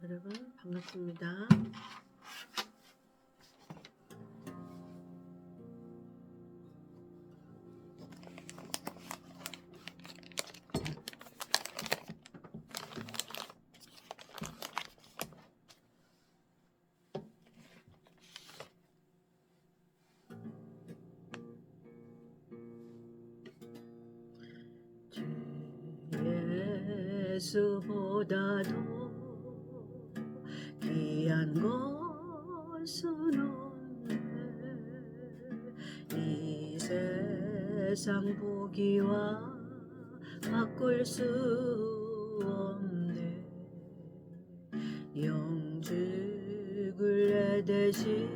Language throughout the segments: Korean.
여러분 반갑습니다. 예수보다도 귀한 것은 없네. 이 세상 보기와 바꿀 수 없네. 영죽을 대신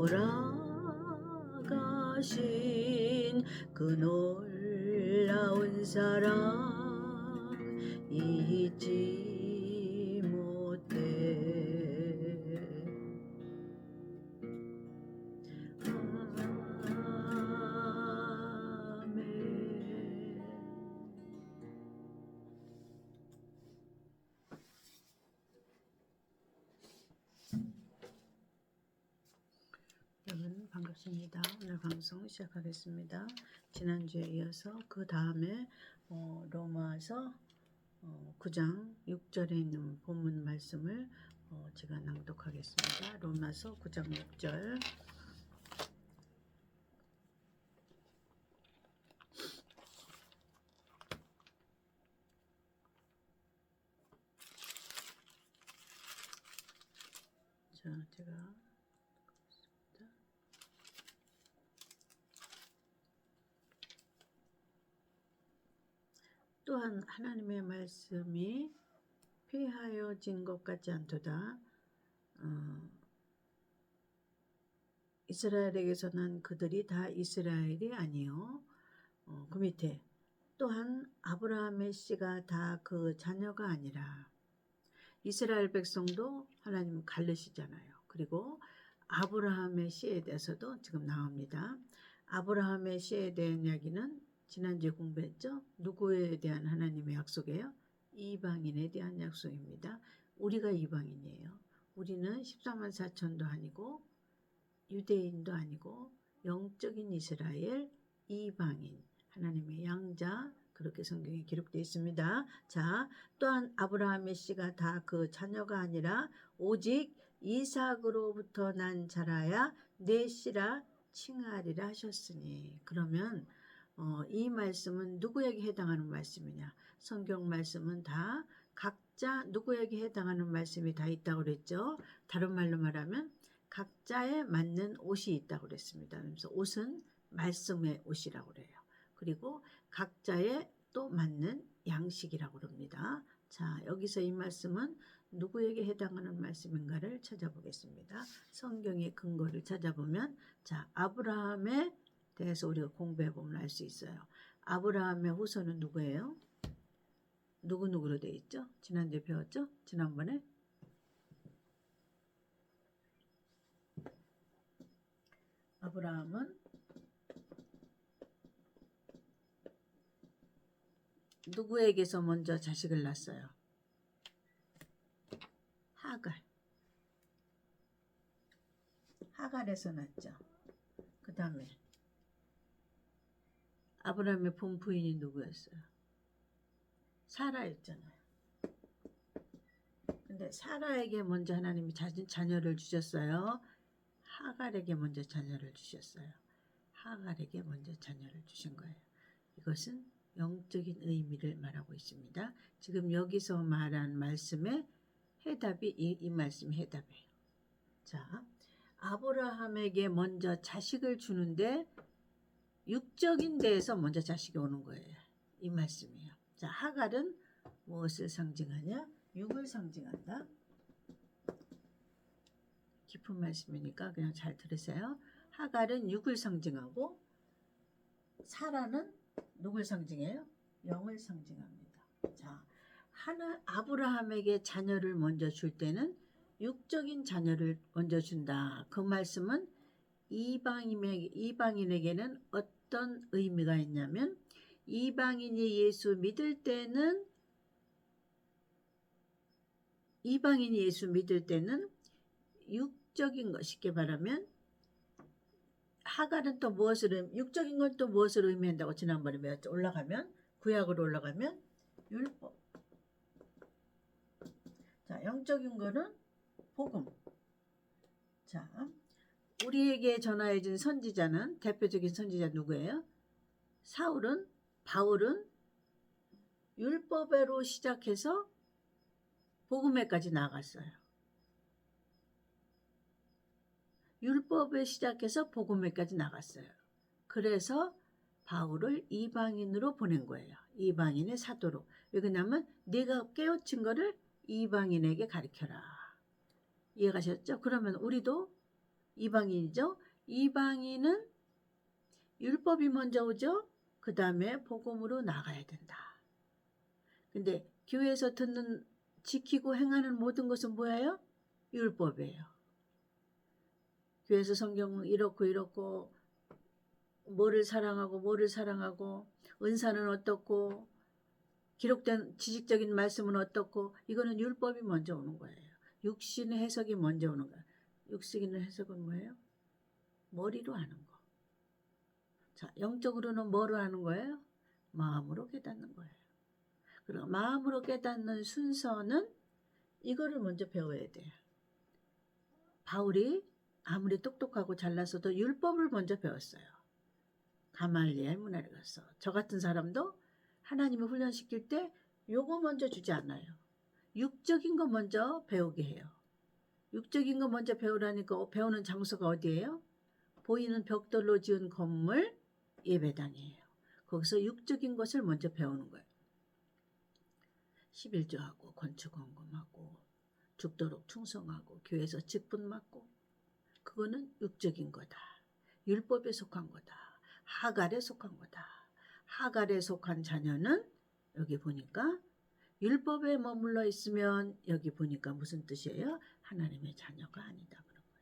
돌아가신 그 놀라운 사랑 잊지 못해. 아멘. 여러분 반갑습니다. 오늘 방송 시작하겠습니다. 지난주에 이어서 그 다음에 로마서 9장 6절에 있는 본문 말씀을 제가 낭독하겠습니다. 로마서 9장 6절. 자, 제가 또한 하나님의 말씀이 폐하여진 것 같지 않도다. 이스라엘에게서는 그들이 다 이스라엘이 아니요. 그 밑에 또한 아브라함의 씨가 다 그 자녀가 아니라. 이스라엘 백성도 하나님 갈르시잖아요. 그리고 아브라함의 씨에 대해서도 지금 나옵니다. 아브라함의 씨에 대한 이야기는 지난주에 공부했죠. 누구에 대한 하나님의 약속이에요? 이방인에 대한 약속입니다. 우리가 이방인이에요. 우리는 14만 4천도 아니고 유대인도 아니고 영적인 이스라엘, 이방인, 하나님의 양자, 그렇게 성경에 기록되어 있습니다. 자, 또한 아브라함의 씨가 다 그 자녀가 아니라 오직 이삭으로부터 난 자라야 내 씨라 칭하리라 하셨으니. 그러면 이 말씀은 누구에게 해당하는 말씀이냐? 성경 말씀은 다 각자 누구에게 해당하는 말씀이 다 있다고 그랬죠. 다른 말로 말하면 각자에 맞는 옷이 있다고 그랬습니다. 그래서 옷은 말씀의 옷이라고 그래요. 그리고 각자에 또 맞는 양식이라고 그럽니다. 자, 여기서 이 말씀은 누구에게 해당하는 말씀인가를 찾아보겠습니다. 성경의 근거를 찾아보면, 자, 아브라함에 대해서 우리가 공부해보면 알 수 있어요. 아브라함의 후손은 누구예요? 누구누구로 되어 있죠? 지난주에 배웠죠? 지난번에? 아브라함은 누구에게서 먼저 자식을 낳았어요? 하갈에서 낳았죠. 그 다음에 아브라함의 본 부인이 누구였어요? 사라였잖아요. 근데 사라에게 먼저 하나님이 자녀를 주셨어요. 하갈에게 먼저 자녀를 주셨어요. 하갈에게 먼저 자녀를 주신 거예요. 이것은 영적인 의미를 말하고 있습니다. 지금 여기서 말한 말씀의 해답이 이 말씀의 해답이에요. 자, 아브라함에게 먼저 자식을 주는데 육적인 데에서 먼저 자식이 오는 거예요. 이 말씀이에요. 자, 하갈은 무엇을 상징하냐? 육을 상징한다. 깊은 말씀이니까 그냥 잘 들으세요. 하갈은 육을 상징하고 사라는 누굴 상징해요? 영을 상징합니다. 자, 아브라함에게 자녀를 먼저 줄 때는 육적인 자녀를 먼저 준다. 그 말씀은 이방인에게는 어떤 의미가 있냐면, 이방인이 예수 믿을 때는 이방인이 예수 믿을 때는 육적인 것, 쉽게 말하면 하갈은 또 무엇을 육적인 건 또 무엇을 의미한다고 지난번에 배웠죠. 올라가면 구약으로 올라가면 율법. 자, 영적인 거는 복음. 자, 우리에게 전하여진 선지자는 대표적인 선지자 누구예요? 사울은 바울은 율법으로 시작해서 복음에까지 나아갔어요. 율법에 시작해서 복음에까지 나갔어요. 그래서 바울을 이방인으로 보낸 거예요. 이방인의 사도로. 왜 그러냐면 네가 깨우친 거를 이방인에게 가르쳐라. 이해가셨죠? 그러면 우리도 이방인이죠. 이방인은 율법이 먼저 오죠. 그 다음에 복음으로 나가야 된다. 근데 교회에서 듣는 지키고 행하는 모든 것은 뭐예요? 율법이에요. 교회에서 성경은 이렇고 뭐를 사랑하고 은사는 어떻고 기록된 지식적인 말씀은 어떻고 이거는 율법이 먼저 오는 거예요. 육신의 해석이 먼저 오는 거예요. 육신의 해석은 뭐예요? 머리로 하는 거. 자, 영적으로는 뭐로 하는 거예요? 마음으로 깨닫는 거예요. 그리고 마음으로 깨닫는 순서는 이거를 먼저 배워야 돼요. 바울이 아무리 똑똑하고 잘났어도 율법을 먼저 배웠어요. 가말리엘 문화를 갔어. 저 같은 사람도 하나님을 훈련시킬 때 요거 먼저 주지 않아요. 육적인 거 먼저 배우게 해요. 육적인 거 먼저 배우라니까 배우는 장소가 어디예요? 보이는 벽돌로 지은 건물 예배당이에요. 거기서 육적인 것을 먼저 배우는 거예요. 11조하고 건축헌금하고 죽도록 충성하고 교회에서 직분 맡고 그거는 육적인 거다. 율법에 속한 거다. 하갈에 속한 거다. 하갈에 속한 자녀는 여기 보니까 율법에 머물러 있으면 여기 보니까 무슨 뜻이에요? 하나님의 자녀가 아니다. 그런 거예요.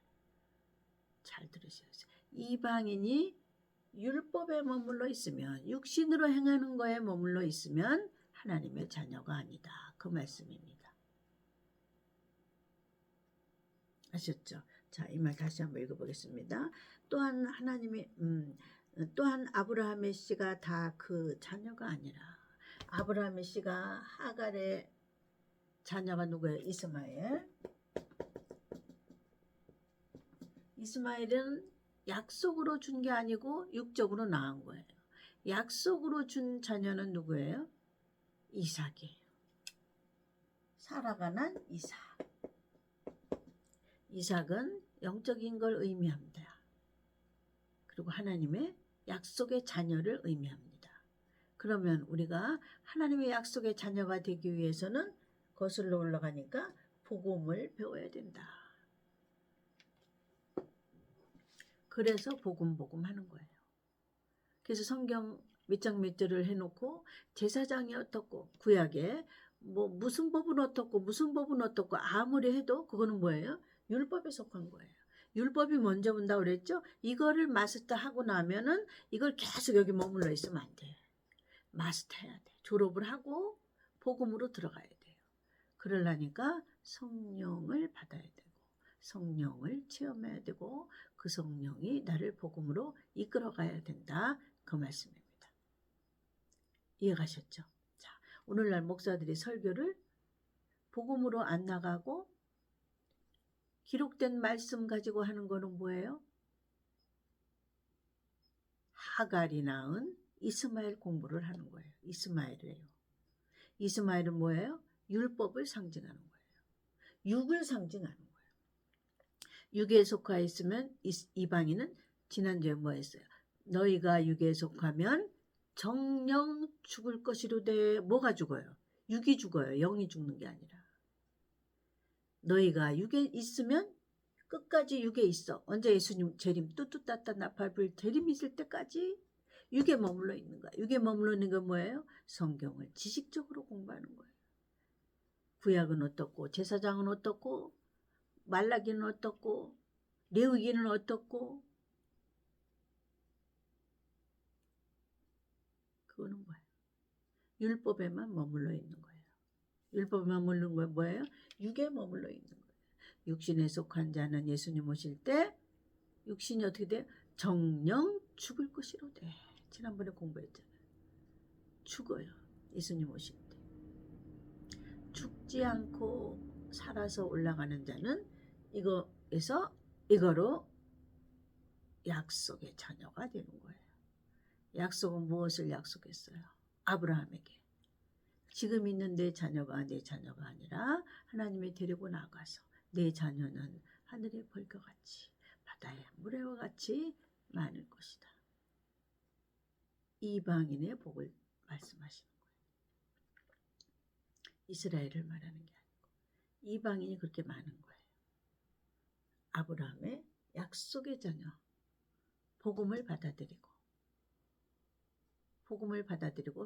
잘 들으셔야 돼요. 이방인이 율법에 머물러 있으면 육신으로 행하는 거에 머물러 있으면 하나님의 자녀가 아니다. 그 말씀입니다. 아셨죠? 자, 이 말 다시 한번 읽어보겠습니다. 또한 또한 아브라함의 씨가 다 그 자녀가 아니라 아브라함의 씨가 하갈의 자녀가 누구예요? 이스마엘. 이스마엘은 약속으로 준 게 아니고 육적으로 낳은 거예요. 약속으로 준 자녀는 누구예요? 이삭이에요. 사라가 난 이삭. 이삭은 영적인 걸 의미합니다. 그리고 하나님의 약속의 자녀를 의미합니다. 그러면 우리가 하나님의 약속의 자녀가 되기 위해서는 거슬러 올라가니까 복음을 배워야 된다. 그래서 복음 하는 거예요. 그래서 성경 몇 장 몇 절을 해놓고 제사장이 어떻고 구약에 뭐 무슨 법은 어떻고 아무리 해도 그거는 뭐예요? 율법에 속한 거예요. 율법이 먼저 온다고 그랬죠? 이거를 마스터하고 나면은 이걸 계속 여기 머물러 있으면 안 돼. 마스터해야 돼. 졸업을 하고 복음으로 들어가야 돼요. 그러려니까 성령을 받아야 되고 성령을 체험해야 되고 그 성령이 나를 복음으로 이끌어가야 된다. 그 말씀입니다. 이해가셨죠? 자, 오늘날 목사들이 설교를 복음으로 안 나가고 기록된 말씀 가지고 하는 거는 뭐예요? 하갈이 낳은 이스마엘 공부를 하는 거예요. 이스마엘이에요. 이스마엘은 뭐예요? 율법을 상징하는 거예요. 육을 상징하는 거예요. 육에 속하 있으면 이방인은 지난주에 뭐 했어요? 너희가 육에 속하면 정령 죽을 것이로되 뭐가 죽어요? 육이 죽어요. 영이 죽는 게 아니라. 너희가 육에 있으면 끝까지 육에 있어. 언제 예수님 재림 뚜뚜따따 나팔불 재림 있을 때까지 육에 머물러 있는 거야. 육에 머물러 있는 건 뭐예요? 성경을 지식적으로 공부하는 거예요. 구약은 어떻고 제사장은 어떻고 말라기는 어떻고 레위기는 어떻고 그거는 뭐예요? 율법에만 머물러 있는 거예요. 율법에 머무르는 건 뭐예요? 육에 머물러 있는 거예요. 육신에 속한 자는 예수님 오실 때 육신이 어떻게 돼요? 정령 죽을 것이로되. 지난번에 공부했잖아요. 죽어요. 예수님 오실 때. 죽지 않고 살아서 올라가는 자는 이거로 약속의 자녀가 되는 거예요. 약속은 무엇을 약속했어요? 아브라함에게. 지금 있는 내 자녀가 내 자녀가 아니라 하나님이 데리고 나가서 내 자녀는 하늘의 벌과 같이 바다의 모래와 같이 많을 것이다. 이방인의 복을 말씀하시는 거예요. 이스라엘을 말하는 게 아니고 이방인이 그렇게 많은 거예요. 아브라함의 약속의 자녀, 복음을 받아들이고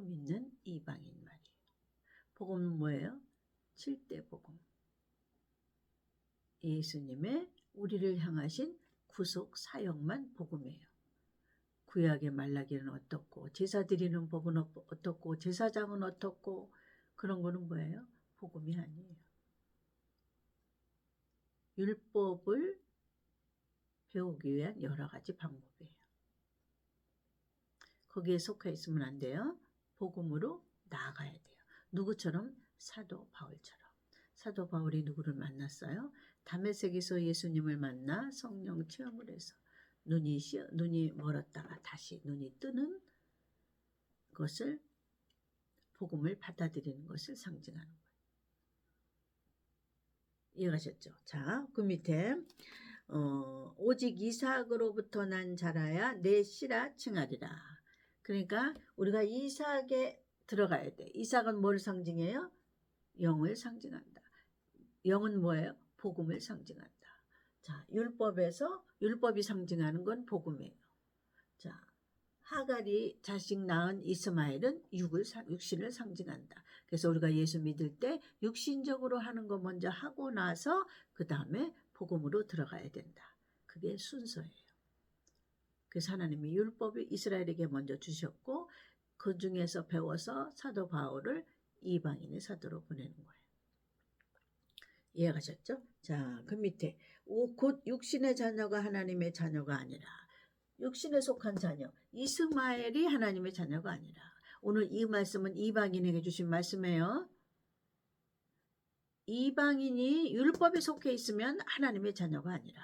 믿는 이방인 말이에요. 복음은 뭐예요? 7대 복음. 예수님의 우리를 향하신 구속 사역만 복음이에요. 구약의 말라기는 어떻고 제사 드리는 법은 어떻고 제사장은 어떻고 그런 거는 뭐예요? 복음이 아니에요. 율법을 배우기 위한 여러 가지 방법이에요. 거기에 속해 있으면 안 돼요. 복음으로 나아가야 돼요. 누구처럼? 사도 바울처럼. 사도 바울이 누구를 만났어요? 다메섹에서 예수님을 만나 성령 체험을 해서 눈이 멀었다가 다시 눈이 뜨는 것을, 복음을 받아들이는 것을 상징하는 거예요. 이해가셨죠? 자, 그 밑에 오직 이삭으로부터 난 자라야 내 씨라 칭하리라. 그러니까 우리가 이삭에 들어가야 돼. 이삭은 뭘 상징해요? 영을 상징한다. 영은 뭐예요? 복음을 상징한다. 자, 율법이 상징하는 건 복음이에요. 자, 하갈이 자식 낳은 이스마엘은 육신을 상징한다. 그래서 우리가 예수 믿을 때 육신적으로 하는 거 먼저 하고 나서 그 다음에 복음으로 들어가야 된다. 그게 순서예요. 그래서 하나님이 율법을 이스라엘에게 먼저 주셨고 그 중에서 배워서 사도 바울을 이방인의 사도로 보내는 거예요. 이해가셨죠? 자, 그 밑에 곧 육신의 자녀가 하나님의 자녀가 아니라, 육신에 속한 자녀, 이스마엘이 하나님의 자녀가 아니라. 오늘 이 말씀은 이방인에게 주신 말씀이에요. 이방인이 율법에 속해 있으면 하나님의 자녀가 아니라.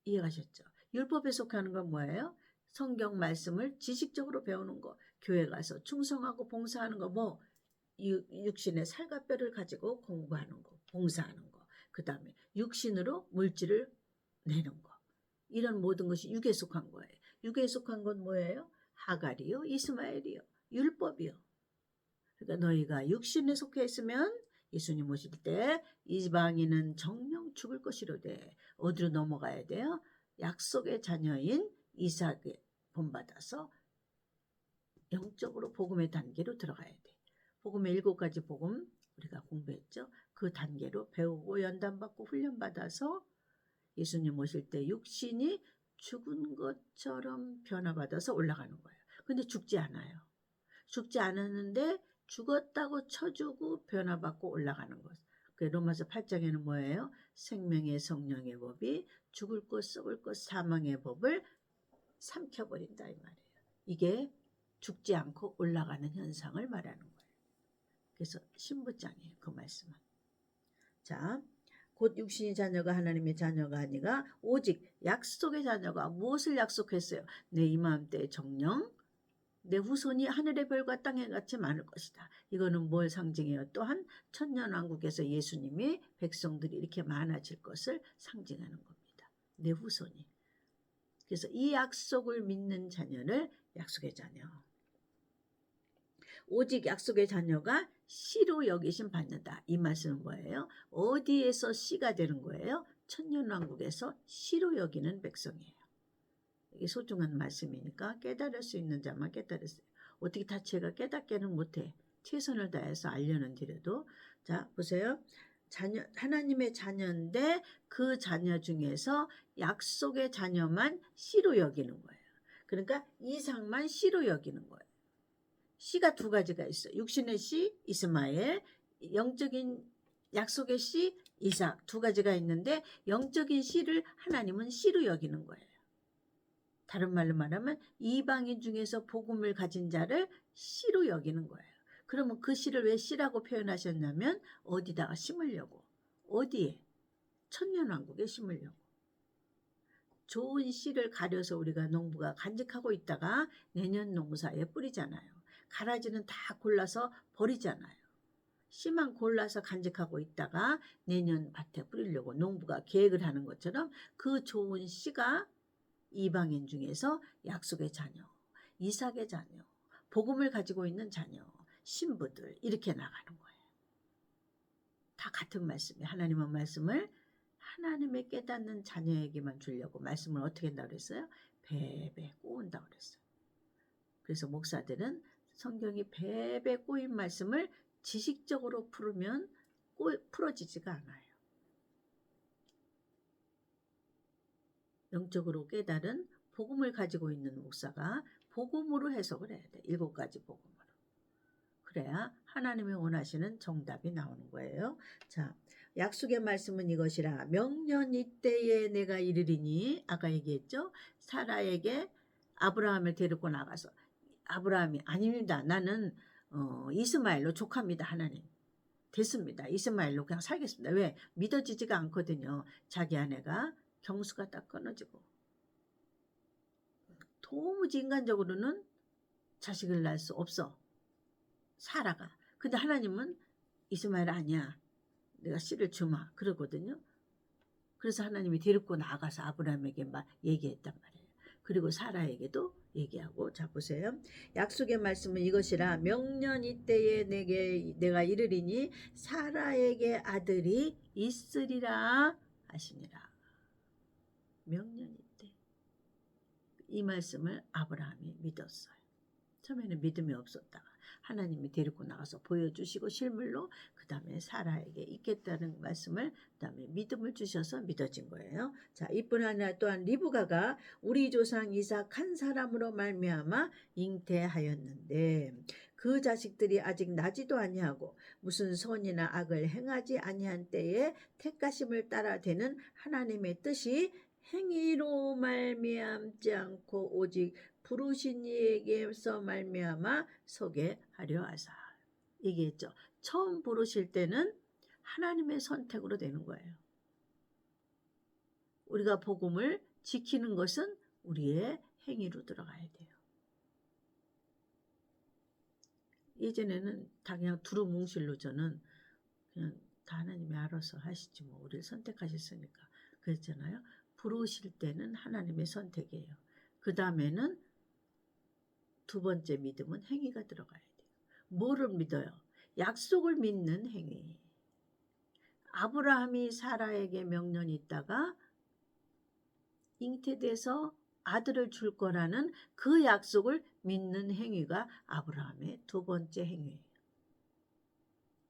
이해가셨죠? 율법에 속하는 건 뭐예요? 성경 말씀을 지식적으로 배우는 거, 교회 가서 충성하고 봉사하는 거, 육신의 살과 뼈를 가지고 공부하는 거, 봉사하는 거, 그 다음에 육신으로 물질을 내는 거, 이런 모든 것이 육에 속한 거예요. 육에 속한 건 뭐예요? 하갈이요, 이스마엘이요, 율법이요. 그러니까 너희가 육신에 속해 있으면 예수님 오실 때 이방인은 정령 죽을 것이로되. 어디로 넘어가야 돼요? 약속의 자녀인 이삭에 본받아서 영적으로 복음의 단계로 들어가야 돼. 복음의 7가지 복음 우리가 공부했죠. 그 단계로 배우고 연단받고 훈련받아서 예수님 오실 때 육신이 죽은 것처럼 변화받아서 올라가는 거예요. 근데 죽지 않아요. 죽지 않았는데 죽었다고 쳐주고 변화받고 올라가는 것. 그 로마서 8장에는 뭐예요? 생명의 성령의 법이 죽을 것 썩을 것 사망의 법을 삼켜버린다 이 말이에요. 이게 죽지 않고 올라가는 현상을 말하는 거예요. 그래서 신부장이에요. 그 말씀은. 자, 곧 육신의 자녀가 하나님의 자녀가 아니라 오직 약속의 자녀가 무엇을 약속했어요? 내 이맘때 정령 내 후손이 하늘의 별과 땅에 같이 많을 것이다. 이거는 뭘 상징해요? 또한 천년왕국에서 예수님이 백성들이 이렇게 많아질 것을 상징하는 겁니다. 내 후손이. 그래서 이 약속을 믿는 자녀를 약속의 자녀. 오직 약속의 자녀가 씨로 여기심 받는다. 이 말씀은 뭐예요? 어디에서 씨가 되는 거예요? 천년왕국에서 씨로 여기는 백성이에요. 이게 소중한 말씀이니까 깨달을 수 있는 자만 깨달으세요. 어떻게 다 제가 깨닫게는 못해. 최선을 다해서 알려는 드려도. 자, 보세요. 하나님의 자녀인데 그 자녀 중에서 약속의 자녀만 씨로 여기는 거예요. 그러니까 이삭만 씨로 여기는 거예요. 씨가 두 가지가 있어. 육신의 씨 이스마엘, 영적인 약속의 씨 이삭, 두 가지가 있는데 영적인 씨를 하나님은 씨로 여기는 거예요. 다른 말로 말하면 이방인 중에서 복음을 가진 자를 씨로 여기는 거예요. 그러면 그 씨를 왜 씨라고 표현하셨냐면 어디다가 심으려고. 어디에? 천년왕국에 심으려고. 좋은 씨를 가려서 우리가 농부가 간직하고 있다가 내년 농사에 뿌리잖아요. 가라지는 다 골라서 버리잖아요. 씨만 골라서 간직하고 있다가 내년 밭에 뿌리려고 농부가 계획을 하는 것처럼 그 좋은 씨가 이방인 중에서 약속의 자녀, 이삭의 자녀, 복음을 가지고 있는 자녀, 신부들 이렇게 나가는 거예요. 다 같은 말씀이에요. 하나님은 말씀을 하나님의 깨닫는 자녀에게만 주려고 말씀을 어떻게 한다고 그랬어요? 배배 꼬은다고 그랬어요. 그래서 목사들은 성경이 배배 꼬인 말씀을 지식적으로 풀으면 풀어지지가 않아요. 영적으로 깨달은 복음을 가지고 있는 목사가 복음으로 해석을 해야 돼. 7가지 복음으로. 그래야 하나님이 원하시는 정답이 나오는 거예요. 자, 약속의 말씀은 이것이라. 명년 이때에 내가 이르리니, 아까 얘기했죠. 사라에게 아브라함을 데리고 나가서, 아브라함이 아닙니다. 나는 이스마엘로 족합니다. 하나님. 됐습니다. 이스마엘로 그냥 살겠습니다. 왜? 믿어지지가 않거든요. 자기 아내가 경수가 딱 끊어지고 도무지 인간적으로는 자식을 낳을 수 없어. 사라가. 근데 하나님은 이스마엘 아니야. 내가 씨를 주마. 그러거든요. 그래서 하나님이 데리고 나가서 아브라함에게 얘기했단 말이에요. 그리고 사라에게도 얘기하고. 자 보세요. 약속의 말씀은 이것이라. 명년 이때에 내가 이르리니 사라에게 아들이 있으리라 하시니라. 명년 이때. 이 말씀을 아브라함이 믿었어요. 처음에는 믿음이 없었다가 하나님이 데리고 나가서 보여주시고 실물로 그 다음에 사라에게 있겠다는 말씀을 그 다음에 믿음을 주셔서 믿어진 거예요. 자, 이뿐 아니라 또한 리브가가 우리 조상 이삭 한 사람으로 말미암아 잉태하였는데 그 자식들이 아직 나지도 아니하고 무슨 선이나 악을 행하지 아니한 때에 택가심을 따라 되는 하나님의 뜻이 행위로 말미암지 않고 오직 부르신 이에게서 말미암아 서게 하려 하사. 얘기했죠. 처음 부르실 때는 하나님의 선택으로 되는 거예요. 우리가 복음을 지키는 것은 우리의 행위로 들어가야 돼요. 예전에는 다 그냥 두루뭉실로 저는 그냥 다 하나님이 알아서 하시지 뭐 우리를 선택하셨으니까 그랬잖아요. 부르실 때는 하나님의 선택이에요. 그 다음에는 두 번째 믿음은 행위가 들어가야 돼요. 뭐를 믿어요? 약속을 믿는 행위. 아브라함이 사라에게 명년이 있다가 잉태돼서 아들을 줄 거라는 그 약속을 믿는 행위가 아브라함의 두 번째 행위예요.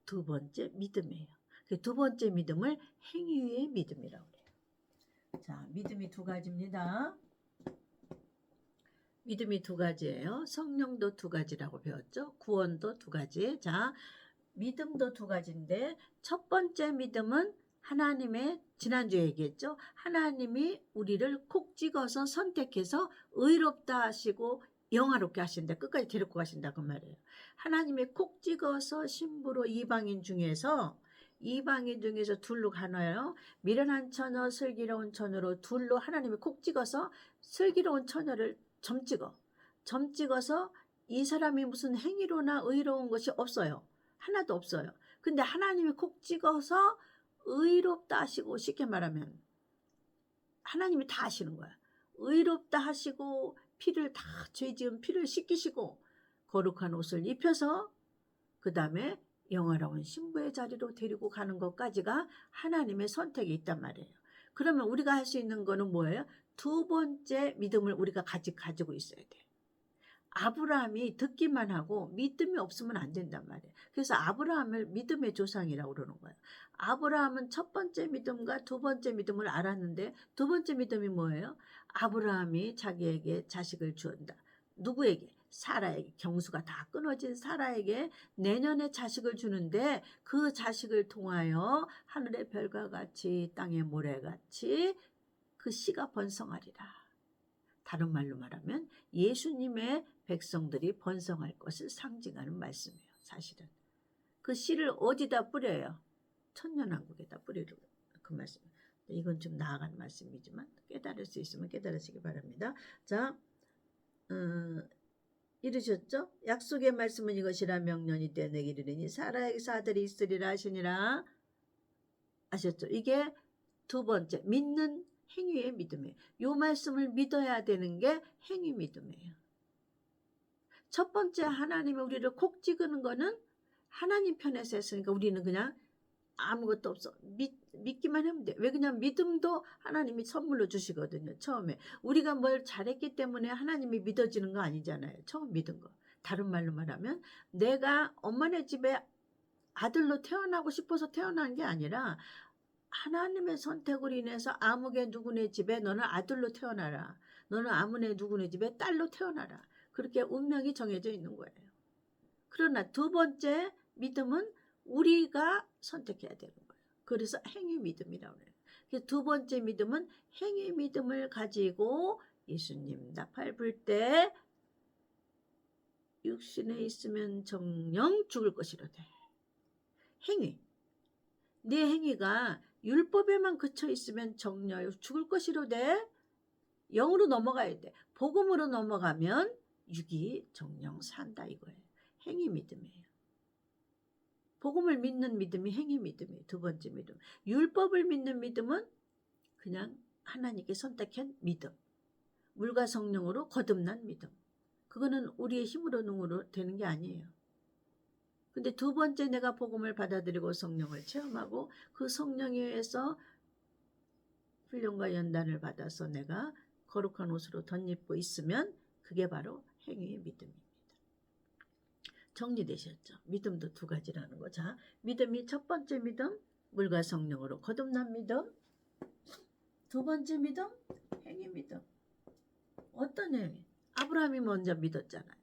두 번째 믿음이에요. 그 두 번째 믿음을 행위의 믿음이라고 해요. 자, 믿음이 두 가지입니다. 믿음이 두 가지예요. 성령도 두 가지라고 배웠죠. 구원도 두 가지. 자, 믿음도 두 가지인데 첫 번째 믿음은 하나님의 지난주에 얘기했죠. 하나님이 우리를 콕 찍어서 선택해서 의롭다 하시고 영화롭게 하신다. 끝까지 데리고 가신다 그 말이에요. 하나님이 콕 찍어서 신부로 이방인 중에서 둘로 가나요? 미련한 처녀 슬기로운 처녀로 둘로 하나님이 콕 찍어서 슬기로운 처녀를 점 찍어서 이 사람이 무슨 행위로나 의로운 것이 없어요. 하나도 없어요. 근데 하나님이 콕 찍어서 의롭다 하시고 쉽게 말하면 하나님이 다 하시는 거야. 의롭다 하시고 피를 다 죄 지은 피를 씻기시고 거룩한 옷을 입혀서 그 다음에 영화로운 신부의 자리로 데리고 가는 것까지가 하나님의 선택이 있단 말이에요. 그러면 우리가 할 수 있는 거는 뭐예요? 두 번째 믿음을 우리가 가지고 있어야 돼요. 아브라함이 듣기만 하고 믿음이 없으면 안 된단 말이에요. 그래서 아브라함을 믿음의 조상이라고 그러는 거예요. 아브라함은 첫 번째 믿음과 두 번째 믿음을 알았는데 두 번째 믿음이 뭐예요? 아브라함이 자기에게 자식을 주었다. 누구에게? 사라에게, 경수가 다 끊어진 사라에게 내년에 자식을 주는데 그 자식을 통하여 하늘의 별과 같이 땅의 모래같이 그 씨가 번성하리라. 다른 말로 말하면 예수님의 백성들이 번성할 것을 상징하는 말씀이에요. 사실은 그 씨를 어디다 뿌려요? 천년왕국에다 뿌리는 그 말씀. 이건 좀 나아간 말씀이지만 깨달을 수 있으면 깨달으시기 바랍니다. 자, 이르셨죠? 약속의 말씀은 이것이라, 명년이 때 내게 이르리니 사라에게서 아들이 있으리라 하시니라. 아셨죠? 이게 두 번째, 믿는 행위의 믿음이에요. 이 말씀을 믿어야 되는 게 행위 믿음이에요. 첫 번째, 하나님이 우리를 콕 찍는 거는 하나님 편에서 했으니까 우리는 그냥 아무것도 없어. 믿기만 하면 돼. 왜? 그냥 믿음도 하나님이 선물로 주시거든요. 처음에. 우리가 뭘 잘했기 때문에 하나님이 믿어지는 거 아니잖아요. 처음 믿은 거. 다른 말로 말하면 내가 엄마네 집에 아들로 태어나고 싶어서 태어난 게 아니라 하나님의 선택으로 인해서 아무개 누구네 집에 너는 아들로 태어나라. 너는 아무네 누구네 집에 딸로 태어나라. 그렇게 운명이 정해져 있는 거예요. 그러나 두 번째 믿음은 우리가 선택해야 되는 거예요. 그래서 행위 믿음이라고 해요. 두 번째 믿음은 행위 믿음을 가지고 예수님 나팔 불 때 육신에 있으면 정령 죽을 것이로되. 행위. 내 행위가 율법에만 그쳐 있으면 정령 죽을 것이로되 영으로 넘어가야 돼. 복음으로 넘어가면 육이 정령 산다 이거예요. 행위 믿음이에요. 복음을 믿는 믿음이 행위 믿음이에요. 두 번째 믿음. 율법을 믿는 믿음은 그냥 하나님께 선택한 믿음. 물과 성령으로 거듭난 믿음. 그거는 우리의 힘으로 능으로 되는 게 아니에요. 근데 두 번째 내가 복음을 받아들이고 성령을 체험하고 그 성령에 의해서 훈련과 연단을 받아서 내가 거룩한 옷으로 덧입고 있으면 그게 바로 행위의 믿음입니다. 정리되셨죠? 믿음도 두 가지라는 거. 자, 믿음이 첫 번째 믿음, 물과 성령으로 거듭난 믿음. 두 번째 믿음, 행위 믿음. 어떤 행위? 아브라함이 먼저 믿었잖아요.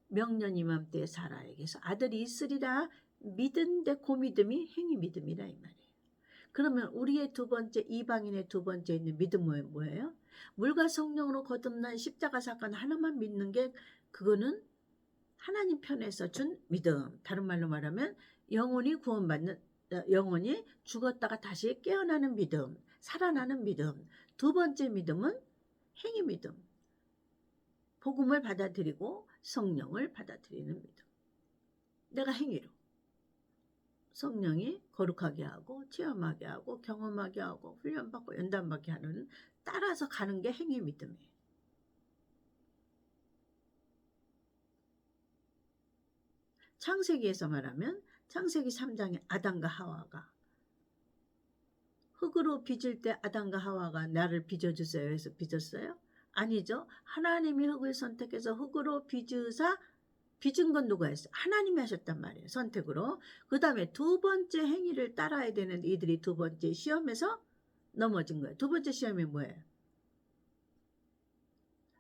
명년 이맘때 사라에게서 아들이 있으리라 믿은데 그 믿음이 행위 믿음이라 이 말이에요. 그러면 우리의 두 번째, 이방인의 두 번째 있는 믿음은 뭐예요? 물과 성령으로 거듭난 십자가 사건 하나만 믿는 게 그거는 하나님 편에서 준 믿음. 다른 말로 말하면 영혼이 구원받는, 영혼이 죽었다가 다시 깨어나는 믿음, 살아나는 믿음. 두 번째 믿음은 행위 믿음. 복음을 받아들이고 성령을 받아들이는 믿음. 내가 행위로 성령이 거룩하게 하고 체험하게 하고 경험하게 하고 훈련받고 연단받게 하는 따라서 가는 게 행위 믿음이에요. 창세기에서 말하면 창세기 3장에 아담과 하와가 흙으로 빚을 때 아담과 하와가 나를 빚어주세요 해서 빚었어요? 아니죠. 하나님이 흙을 선택해서 흙으로 빚으사 빚은 건 누가 했어요? 하나님이 하셨단 말이에요. 선택으로. 그 다음에 두 번째 행위를 따라야 되는데 이들이 두 번째 시험에서 넘어진 거예요. 두 번째 시험이 뭐예요?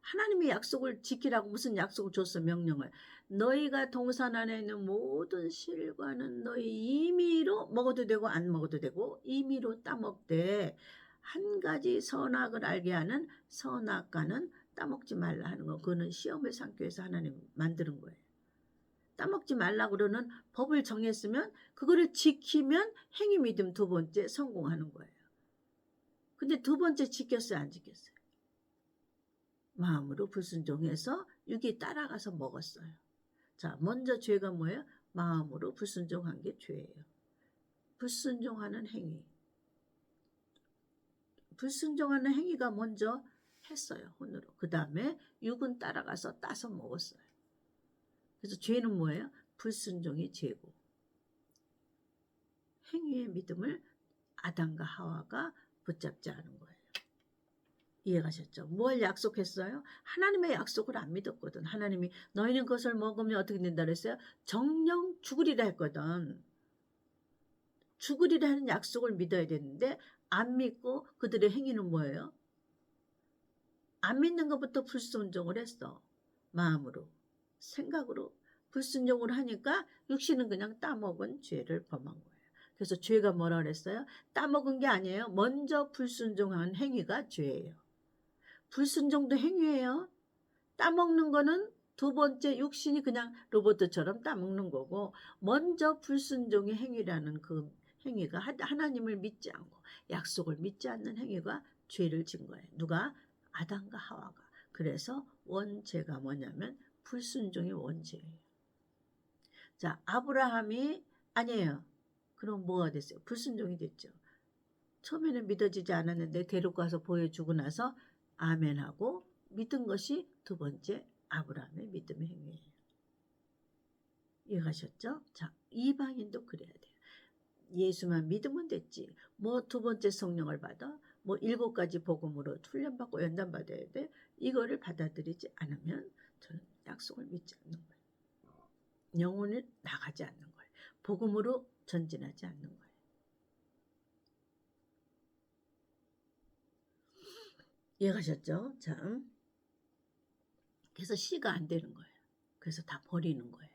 하나님이 약속을 지키라고 무슨 약속을 줬어? 명령을. 너희가 동산 안에 있는 모든 실과는 너희 임의로 먹어도 되고 안 먹어도 되고 임의로 따먹되 한 가지 선악을 알게 하는 선악과는 따먹지 말라 하는 거. 그거는 시험을 삼기 위해서 하나님 만드는 거예요. 따먹지 말라고 그러는 법을 정했으면 그거를 지키면 행위 믿음 두 번째 성공하는 거예요. 근데 두 번째 지켰어요? 안 지켰어요? 마음으로 불순종해서 육이 따라가서 먹었어요. 자, 먼저 죄가 뭐예요? 마음으로 불순종한 게 죄예요. 불순종하는 행위. 불순종하는 행위가 먼저 했어요. 혼으로. 그 다음에 육은 따라가서 따서 먹었어요. 그래서 죄는 뭐예요? 불순종이 죄고. 행위의 믿음을 아담과 하와가 붙잡지 않은 거예요. 이해가셨죠? 뭘 약속했어요? 하나님의 약속을 안 믿었거든. 하나님이 너희는 그것을 먹으면 어떻게 된다 그랬어요? 정령 죽으리라 했거든. 죽으리라 하는 약속을 믿어야 되는데 안 믿고 그들의 행위는 뭐예요? 안 믿는 것부터 불순종을 했어. 마음으로. 생각으로 불순종을 하니까 육신은 그냥 따먹은 죄를 범한 거예요. 그래서 죄가 뭐라 그랬어요? 따먹은 게 아니에요. 먼저 불순종한 행위가 죄예요. 불순종도 행위예요. 따먹는 거는 두 번째 육신이 그냥 로봇처럼 따먹는 거고, 먼저 불순종의 행위라는 그 행위가 하나님을 믿지 않고 약속을 믿지 않는 행위가 죄를 진 거예요. 누가? 아담과 하와가. 그래서 원죄가 뭐냐면 불순종이 원죄예요. 자, 아브라함이 아니에요. 그럼 뭐가 됐어요? 불순종이 됐죠. 처음에는 믿어지지 않았는데 데리고 가서 보여주고 나서 아멘하고 믿은 것이 두 번째 아브라함의 믿음의 행위예요. 이해가셨죠? 자, 이방인도 그래야 돼요. 예수만 믿으면 됐지. 뭐 두 번째 성령을 받아? 뭐 7가지 복음으로 훈련받고 연단받아야 돼? 이거를 받아들이지 않으면 저는 약속을 믿지 않는 거예요. 영혼을 나가지 않는 거예요. 복음으로 전진하지 않는 거예요. 이해가셨죠? 자, 그래서 C가 안 되는 거예요. 그래서 다 버리는 거예요.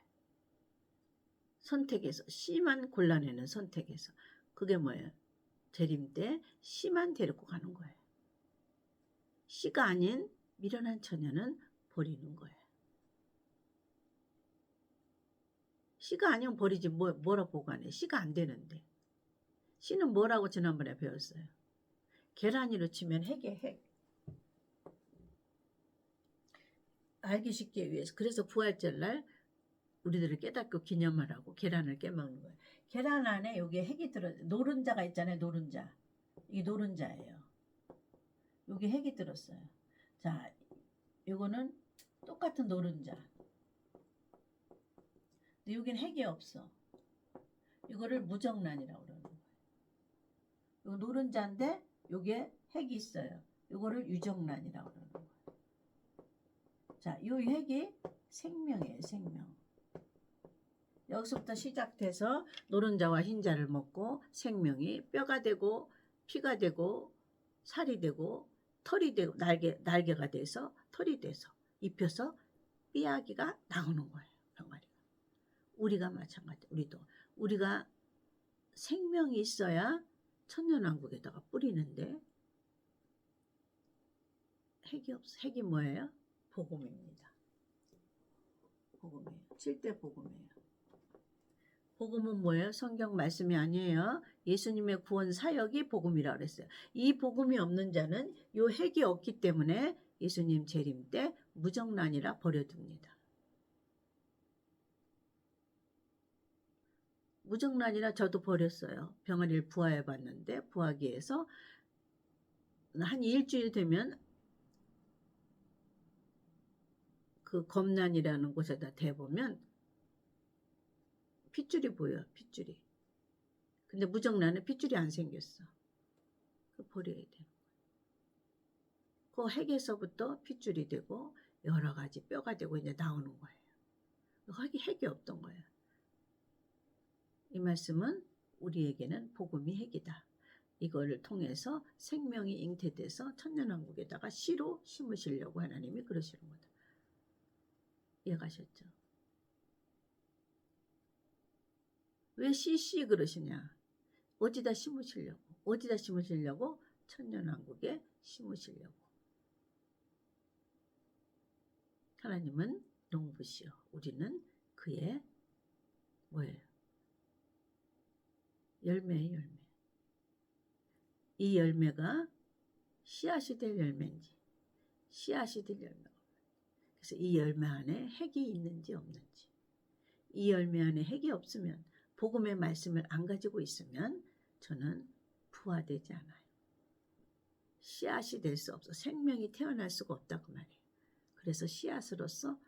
선택해서 C만 골라내는 선택해서. 그게 뭐예요? 재림 때 C만 데리고 가는 거예요. C가 아닌 미련한 처녀는 버리는 거예요. C가 아니면 버리지 뭐라 보관해. C가 안 되는데. C는 뭐라고 지난번에 배웠어요? 계란으로 치면 핵이에요. 핵. 알기 쉽게 위해서. 그래서 부활절날 우리들을 깨닫고 기념하라고 계란을 깨먹는 거예요. 계란 안에 여기에 핵이 노른자가 있잖아요. 노른자. 이게 노른자예요. 여기 핵이 들었어요. 자, 요거는 똑같은 노른자. 근데 여긴 핵이 없어. 이거를 무정란이라고 그러는 거예요. 요 노른자인데 여기에 핵이 있어요. 이거를 유정란이라고 그러는 거예요. 자, 요 핵이 생명이에요. 생명. 여기서부터 시작돼서 노른자와 흰자를 먹고 생명이 뼈가 되고 피가 되고 살이 되고 털이 되고 날개가 돼서 털이 돼서 입혀서 삐아기가 나오는 거예요. 병아리가. 우리가 마찬가지. 우리가 생명이 있어야 천년왕국에다가 뿌리는데 핵이 없어. 핵이 뭐예요? 복음입니다. 복음이에요. 7대 복음이에요. 복음은 뭐예요? 성경 말씀이 아니에요. 예수님의 구원 사역이 복음이라고 그랬어요. 이 복음이 없는 자는 요 핵이 없기 때문에 예수님 재림 때 무정란이라 버려둡니다. 무정란이라 저도 버렸어요. 병아리를 부화해 봤는데 부화기에서 한 일주일 되면 그 검란이라는 곳에다 대보면 핏줄이 보여. 핏줄이. 근데 무정란은 핏줄이 안 생겼어. 그 버려야 돼. 그 핵에서부터 핏줄이 되고 여러 가지 뼈가 되고 이제 나오는 거예요. 핵이 없던 거예요. 이 말씀은 우리에게는 복음이 핵이다. 이거를 통해서 생명이 잉태돼서 천년왕국에다가 씨로 심으시려고 하나님이 그러시는 거다. 이해가셨죠? 왜 씨 그러시냐? 어디다 심으시려고? 어디다 심으시려고? 천년왕국에 심으시려고. 하나님은 농부시요. 우리는 그의 뭐예요? 열매의 열매. 이 열매가 씨앗이 될 열매인지 씨앗이 될 열매가. 그래서 이 열매 안에 핵이 있는지 없는지. 이 열매 안에 핵이 없으면 복음의 말씀을 안 가지고 있으면 저는 부화되지 않아요. 씨앗이 될 수 없어. 생명이 태어날 수가 없다 그 말이에요. 그래서 씨앗으로서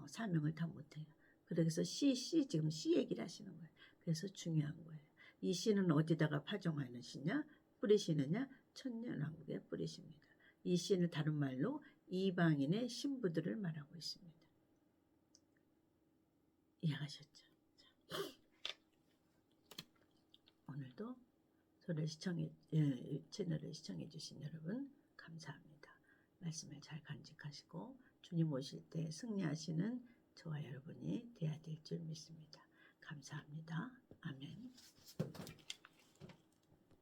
사명을 다 못해요. 그래서 지금 씨 얘기를 하시는 거예요. 그래서 중요한 거예요. 이 씨는 어디다가 파종하는 씨냐? 뿌리시느냐? 천년왕국에 뿌리십니다. 이 씨는 다른 말로 이방인의 신부들을 말하고 있습니다. 이해하셨죠? 오늘도 채널을 시청해 주신 여러분 감사합니다. 말씀을 잘 간직하시고 주님 오실 때 승리하시는 저와 여러분이 되어야 될 줄 믿습니다. 감사합니다.